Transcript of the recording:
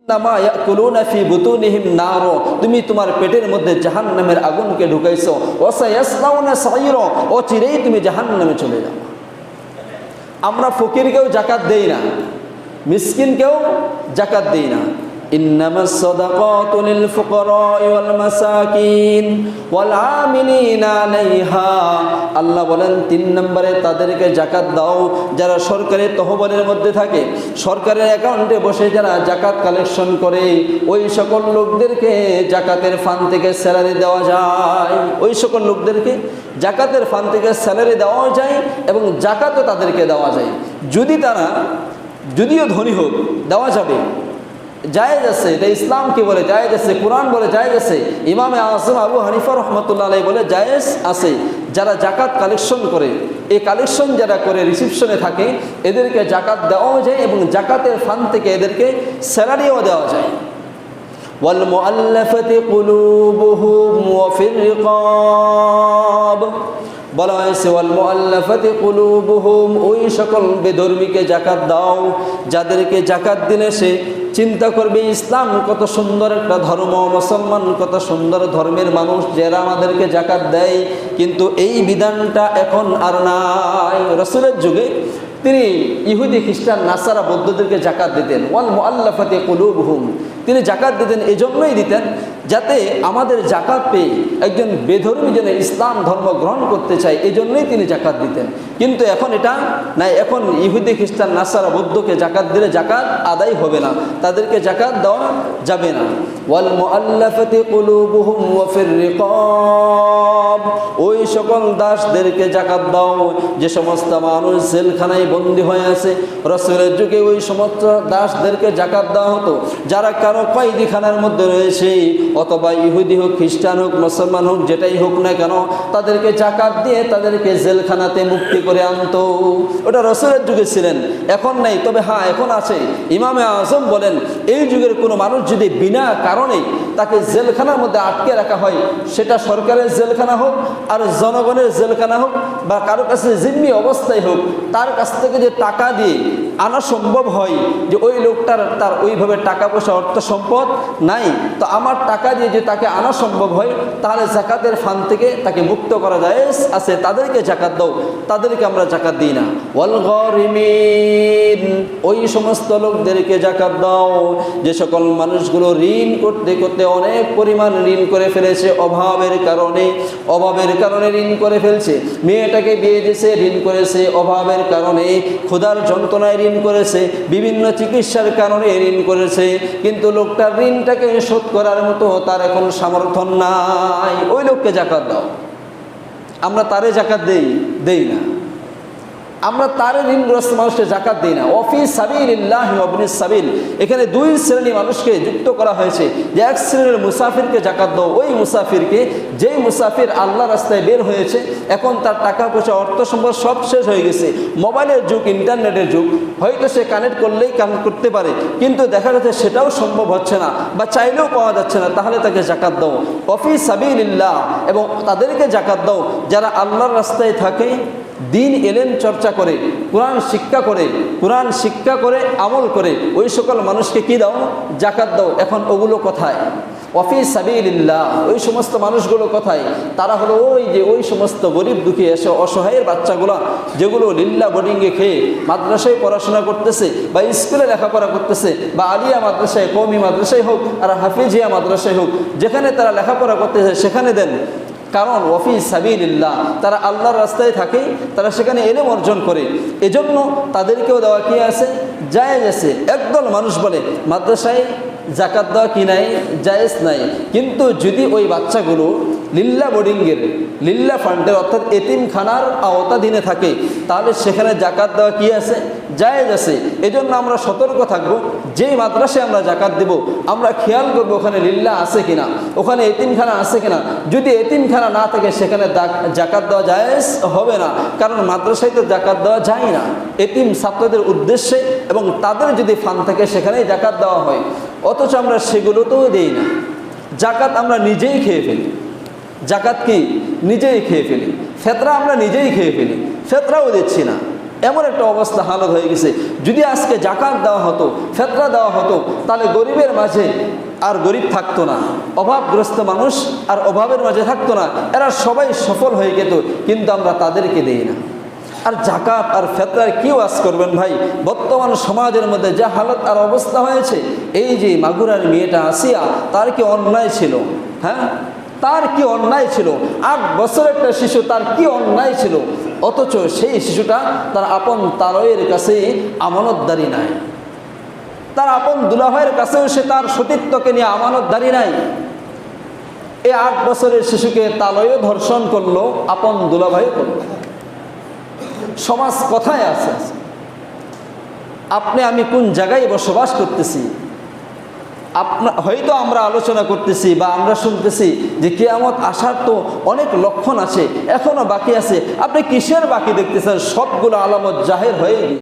নামা ইয়াকুলুনা ফি বুতুনিহিম নার, তুমি তোমার পেটের মধ্যে জাহান্নামের আগুনকে ঢুকাইছো। ওয়াসায়াসলাউনা সাইরা, অচিরেই তুমি জাহান্নামে চলে যাও। আমরা ফকিরকেও যাকাত দেই না, মিসকিনকেও যাকাত দেই না। ইন্নামাস সাদাকাতু লিল ফুকারা'i ওয়াল মাসাকিন ওয়াল আমিলিনা আলাইহা, আল্লাহ বলেন 3 নম্বরে তাদেরকে যাকাত দাও যারা সরকারি তহবিলের মধ্যে থাকে, সরকারের অ্যাকাউন্টে বসে যারা যাকাত কালেকশন করে, ওই সকল লোকদেরকে যাকাতের ফান্ড থেকে স্যালারি দেওয়া যায়। ওই সকল লোকদেরকে যাকাতের ফান্ড থেকে স্যালারি দেওয়া যায় এবং যাকাতও তাদেরকে দেওয়া যায়। যদি তারা যদিও ধনী হোক, দেওয়া যাবে, জায়েজ আছে। এটা ইসলাম কি বলে? জায়েজ আছে। কোরআন বলে জায়েজ আছে। ইমামে আযম আবু হানিফা রহমতুল্লাহ আলাইহি বলে জায়েজ আছে। যারা যাকাত কালেকশন করে, এই কালেকশন যারা করে রিসিপশনে থাকে, এদেরকে যাকাত দেওয়াও যায় এবং যাকাতের ফান্ড থেকে এদেরকে স্যালারিও দেওয়া যায়। ওয়াল মুআল্লাফাতি কুলুবুহুম ওয়া ফির রিকাব, বলা হয়েছে ওয়াল মুআল্লাফাতি কুলুবুহুম, ওই সকল বেধর্মীকে যাকাত দাও যাদেরকে যাকাত দিলে সে চিন্তা করবে ইসলাম কত সুন্দর একটা ধর্ম, মুসলমান কত সুন্দর ধর্মের মানুষ, যারা আমাদেরকে যাকাত দেয়। কিন্তু এই বিধানটা এখন আর নাই। রাসূলের যুগে তিনি ইহুদি খ্রিস্টান নাসারা বৌদ্ধদেরকে যাকাত দিতেন। ওয়াল মুআল্লাফাতি কুলুবুহুম, তিনি যাকাত দিতেন এজন্যই দিতেন যাতে আমাদের যাকাত পেয়ে একজন বেধর্মী যেন ইসলাম ধর্ম গ্রহণ করতে চায়, এজন্যই তিনি যাকাত দিতেন। কিন্তু এখন এটা নাই, এখন ইহুদি খ্রিস্টান নাসারা বৌদ্ধকে যাকাত দিলে যাকাত আদায় হবে না, তাদেরকে যাকাত দেওয়া যাবে না। ওয়াল মুআল্লাফাতি কুলুবুহুম ওয়া ফির রিকাব, ওই সকল দাসদেরকে যাকাত দাও যে সমস্ত মানুষ জেলখানায় বন্দী হয়ে আছে। রাসূলের যুগে ওই সমস্ত দাসদেরকে যাকাত দেওয়া হতো যারা কারো কয়েদিখানার মধ্যে রয়েছে, অথবা ইহুদি হোক, খ্রিস্টান হোক, মুসলমান হোক, যেটাই হোক না কেন, তাদেরকে যাকাত দিয়ে তাদেরকে জেলখানাতে মুক্তি করে আনতো। ওটা রাসূলের যুগে ছিলেন, এখন নাই। তবে হ্যাঁ, এখন আছে। ইমামে আযম বলেন এই যুগের কোনো মানুষ যদি বিনা কারণে তাকে জেলখানার মধ্যে আটকে রাখা হয়, সেটা সরকারের জেলখানা হোক আর জনগণের জেলখানা হোক বা কারো কাছে জিম্মি অবস্থায় হোক, তার কাছ থেকে যে টাকা দিয়ে আনা সম্ভব হয় যে ওই লোকটার তার ওইভাবে টাকা পয়সা অর্থ সম্পদ নাই, তো আমার টাকা দিয়ে যে তাকে আনা সম্ভব হয়, তাহলে যাকাতের ফান্ড থেকে তাকে মুক্ত করা যায় আছে। তাদেরকে যাকাত দাও, তাদেরকে আমরা যাকাত দিই না। ওয়াল গারিমিন, ওই সমস্ত লোকদেরকে যাকাত দাও যে সকল মানুষগুলো ঋণ করতে করতে অনেক পরিমাণ ঋণ করে ফেলেছে, অভাবের কারণে ঋণ করে ফেলছে। মেয়েটাকে বিয়ে দিয়েছে, ঋণ করেছে অভাবের কারণে, ক্ষুধার যন্ত্রণায় ঋণ করেছে, বিভিন্ন চিকিৎসার কারণে ঋণ করেছে, কিন্তু লোকটার ঋণটাকে শোধ করার মতো তার এখন সামর্থ্য নাই। ওই লোককে যাকাত দাও। আমরা তারে যাকাত দেই না, আমরা তার ঋণগ্রস্ত মানুষকে যাকাত দিই না। ওয়াফি সাবিলিল্লাহি ওয়া ইবনিস সাবিল, এখানে 2 শ্রেণী মানুষকে যুক্ত করা হয়েছে যে এক শ্রেণীর মুসাফিরকে যাকাত দাও, ওই মুসাফিরকে যেই মুসাফির আল্লাহ রাস্তায় বের হয়েছে, এখন তার টাকা পয়সা অর্থ সম্পদ সব শেষ হয়ে গেছে, মোবাইলের যুগ, ইন্টারনেটের যুগ, হয়তো সে কানেক্ট করলেই কানেক্ট করতে পারে, কিন্তু দেখা যাচ্ছে সেটাও সম্ভব হচ্ছে না বা চাইলেও পাওয়া যাচ্ছে না, তাহলে তাকে যাকাত দাও। ওয়াফি সাবিলিল্লাহ, এবং তাদেরকে যাকাত দাও যারা আল্লাহর রাস্তায় থাকে, দিন এলেম চর্চা করে, কোরআন শিক্ষা করে আমল করে, ওই সকল মানুষকে কি দাও? যাকাত দাও। এখন ওগুলো কোথায়? ওয়াফি সাবিলিল্লাহ, ওই সমস্ত মানুষগুলো কোথায়? তারা হলো ওই সমস্ত গরিব দুঃখী অসহায়ের বাচ্চাগুলো যেগুলো লিল্লা বোর্ডিংয়ে খেয়ে মাদ্রাসায় পড়াশোনা করতেছে বা স্কুলে লেখাপড়া করতেছে, বা আলিয়া মাদ্রাসায়, কওমি মাদ্রাসায় হোক আর হাফিজিয়া মাদ্রাসায় হোক, যেখানে তারা লেখাপড়া করতেছে সেখানে দেন। কারণ ওয়াফি সাবিলিল্লাহ, তারা আল্লাহর রাস্তায় থাকে, তারা সেখানে ইলম অর্জন করে, এজন্য তাদেরকেও দেওয়া কি আছে? জায়েজ আছে। একদল মানুষ বলে মাদ্রাসায় যাকাত দেওয়া কি নাই? জায়েজ নাই। কিন্তু যদি ওই বাচ্চাগুলো লিল্লা বোর্ডিংয়ের, লিল্লা ফান্ডের অর্থাৎ এতিমখানার আওতাধীনে থাকে, তাহলে সেখানে যাকাত দেওয়া কি আছে? জায়েজ আছে। এজন্য আমরা সতর্ক থাকবো, যেই মাদ্রাসায় আমরা যাকাত দেব আমরা খেয়াল করবো ওখানে লিল্লা আছে কিনা, ওখানে এতিমখানা আছে কিনা। যদি এতিমখানা না থাকে সেখানে যাকাত দেওয়া জায়েজ হবে না, কারণ মাদ্রাসায় তো যাকাত দেওয়া যায় না, এতিম ছাত্রদের উদ্দেশ্যে এবং তাদের যদি ফান্ড থাকে সেখানেই যাকাত দেওয়া হয়। অথচ আমরা সেগুলোতেও দেই না। যাকাত আমরা নিজেই খেয়ে ফেলি। যাকাত কি? নিজেই খেয়ে ফেলি। ফেতরা আমরা নিজেই খেয়ে ফেলি, ফেতরাও দিচ্ছি না। এমন একটা অবস্থা হালত হয়ে গেছে। যদি আজকে জাকাত দেওয়া হতো, ফিতরা দেওয়া হতো, তাহলে গরিবের মাঝে আর গরিব থাকতো না, অভাবগ্রস্ত মানুষ আর অভাবের মাঝে থাকতো না, এরা সবাই সফল হয়ে যেত। কিন্তু আমরা তাদেরকে দেই না। আর জাকাত আর ফিতরার কি ওয়াজ করবেন ভাই? বর্তমান সমাজের মধ্যে যা হালত আর অবস্থা হয়েছে, এই যে মাগুরার মেয়েটা আসিয়া, তার কি অন্যায় ছিল? হ্যাঁ, তার কি অন্যায় ছিল? 8 বছরের একটা শিশু, তার কি অন্যায় ছিল? অথচ সেই শিশুটা তার আপন তালয়ের কাছে আমানতদারি নাই, তার আপন দুলাভাইয়ের কাছেও সে তার সতীত্বকে নিয়ে আমানতদারি নাই। এই 8 বছরের শিশুকে তালয়ও ধর্ষণ করলো, আপন দুলাভাইও করলো। সমাজ কোথায় আছে? আপনি আমি কোন জায়গায় বসবাস করতেছি? হয়তো আমরা আলোচনা করতেছি বা আমরা শুনতেছি যে কিয়ামত আসার তো অনেক লক্ষণ আছে, এখনো বাকি আছে। আপনি কিসের বাকি দেখতেছেন? সবগুলো আলামত জাহের হয়ে গেছে।